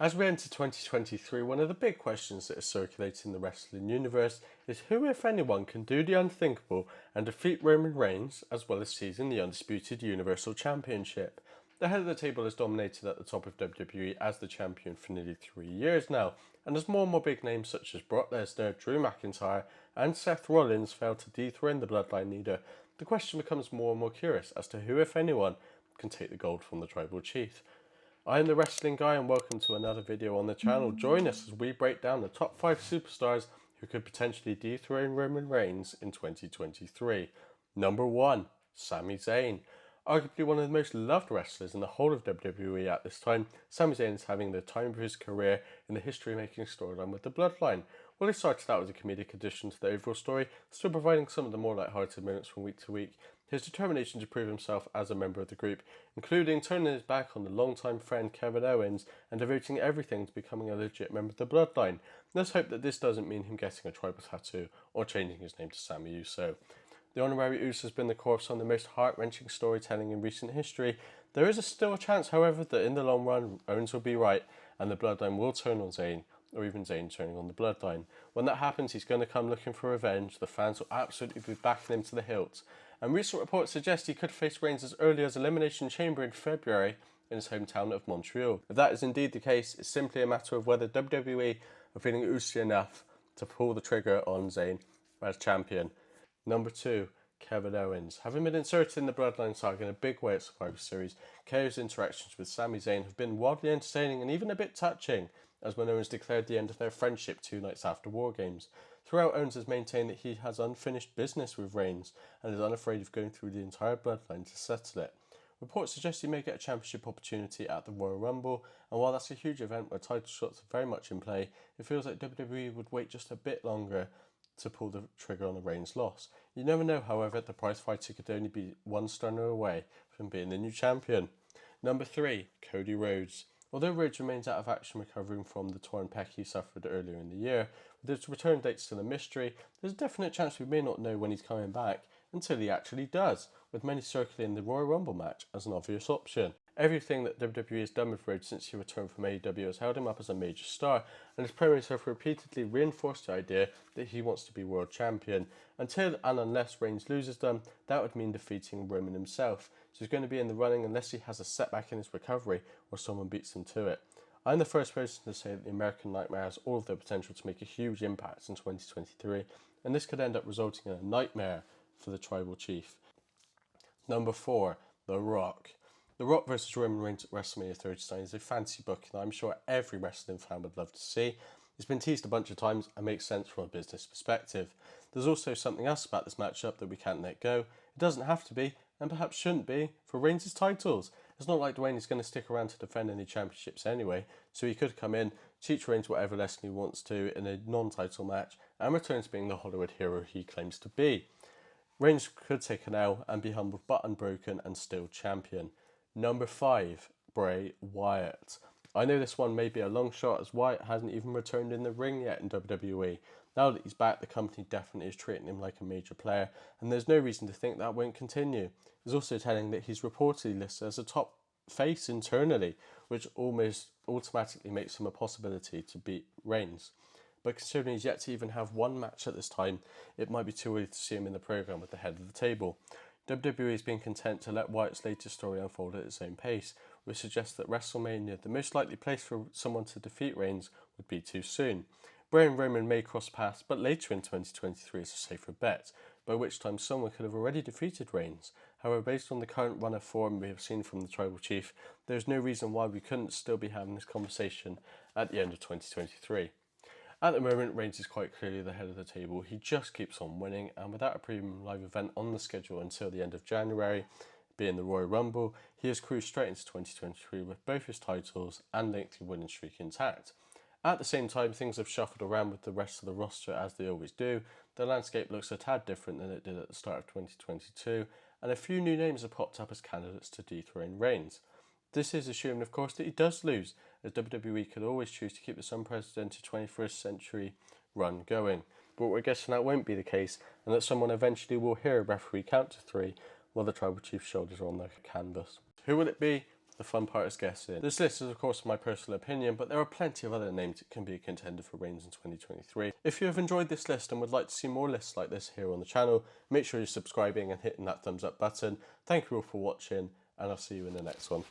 As we enter 2023, one of the big questions that is circulating the wrestling universe is who, if anyone, can do the unthinkable and defeat Roman Reigns, as well as seizing the Undisputed Universal Championship. The head of the table has dominated at the top of WWE as the champion for nearly 3 years now, and as more and more big names such as Brock Lesnar, Drew McIntyre, and Seth Rollins fail to dethrone the Bloodline leader, the question becomes more and more curious as to who, if anyone, can take the gold from the Tribal Chief. I am the Wrestling Guy and welcome to another video on the channel. Join us as we break down the top 5 superstars who could potentially dethrone Roman Reigns in 2023. Number 1. Sami Zayn. Arguably one of the most loved wrestlers in the whole of WWE at this time, Sami Zayn is having the time of his career in the history-making storyline with the Bloodline. While he started out as a comedic addition to the overall story, still providing some of the more light-hearted moments from week to week, his determination to prove himself as a member of the group, including turning his back on the longtime friend Kevin Owens and devoting everything to becoming a legit member of the Bloodline. Let's hope that this doesn't mean him getting a tribal tattoo or changing his name to Sami Uso. The Honorary Uso has been the core of some of the most heart-wrenching storytelling in recent history. There is still a chance, however, that in the long run, Owens will be right and the Bloodline will turn on Zayn, or even Zayn turning on the Bloodline. When that happens, he's going to come looking for revenge. The fans will absolutely be backing him to the hilt. And recent reports suggest he could face Reigns as early as Elimination Chamber in February in his hometown of Montreal. If that is indeed the case, it's simply a matter of whether WWE are feeling oozy enough to pull the trigger on Zayn as champion. Number 2. Kevin Owens. Having been inserted in the Bloodline saga in a big way at Survivor Series, KO's interactions with Sami Zayn have been wildly entertaining and even a bit touching, as when Owens declared the end of their friendship 2 nights after War Games. Throughout, Owens has maintained that he has unfinished business with Reigns and is unafraid of going through the entire Bloodline to settle it. Reports suggest he may get a championship opportunity at the Royal Rumble, and while that's a huge event where title shots are very much in play, it feels like WWE would wait just a bit longer to pull the trigger on a Reigns loss. You never know, however, the prize fighter could only be one stunner away from being the new champion. Number 3. Cody Rhodes. Although Rhodes remains out of action recovering from the torn pec he suffered earlier in the year, with his return date still a mystery, there's a definite chance we may not know when he's coming back until he actually does, with many circling the Royal Rumble match as an obvious option. Everything that WWE has done with Rhodes since he returned from AEW has held him up as a major star, and his promos have repeatedly reinforced the idea that he wants to be world champion. Until and unless Reigns loses them, that would mean defeating Roman himself, so he's going to be in the running unless he has a setback in his recovery or someone beats him to it. I'm the first person to say that the American Nightmare has all of the potential to make a huge impact in 2023, and this could end up resulting in a nightmare for the Tribal Chief. Number 4. The Rock. The Rock vs Roman Reigns at WrestleMania 39 is a fancy book that I'm sure every wrestling fan would love to see. It's been teased a bunch of times and makes sense from a business perspective. There's also something else about this matchup that we can't let go. It doesn't have to be, and perhaps shouldn't be, for Reigns' titles. It's not like Dwayne is going to stick around to defend any championships anyway, so he could come in, teach Reigns whatever lesson he wants to in a non-title match, and return to being the Hollywood hero he claims to be. Reigns could take an L and be humbled but unbroken and still champion. Number 5. Bray Wyatt. I know this one may be a long shot as Wyatt hasn't even returned in the ring yet in WWE. Now that he's back, the company definitely is treating him like a major player, and there's no reason to think that won't continue. It's also telling that he's reportedly listed as a top face internally, which almost automatically makes him a possibility to beat Reigns. But considering he's yet to even have one match at this time, it might be too early to see him in the programme with the head of the table. WWE has been content to let Wyatt's latest story unfold at its own pace, which suggests that WrestleMania, the most likely place for someone to defeat Reigns, would be too soon. Bray and Roman may cross paths, but later in 2023 is a safer bet, by which time someone could have already defeated Reigns. However, based on the current run of form we have seen from the Tribal Chief, there is no reason why we couldn't still be having this conversation at the end of 2023. At the moment, Reigns is quite clearly the head of the table. He just keeps on winning, and without a premium live event on the schedule until the end of January, being the Royal Rumble, he has cruised straight into 2023 with both his titles and lengthy winning streak intact. At the same time, things have shuffled around with the rest of the roster as they always do. The landscape looks a tad different than it did at the start of 2022, and a few new names have popped up as candidates to dethrone Reigns. This is assuming, of course, that he does lose, as WWE could always choose to keep this unprecedented 21st century run going. But we're guessing that won't be the case, and that someone eventually will hear a referee count to 3 while the Tribal Chief's shoulders are on the canvas. Who will it be? The fun part is guessing. This list is of course my personal opinion, but there are plenty of other names that can be a contender for reigns in 2023. If you have enjoyed this list and would like to see more lists like this here on the channel, make sure you're subscribing and hitting that thumbs up button. Thank you all for watching, and I'll see you in the next one.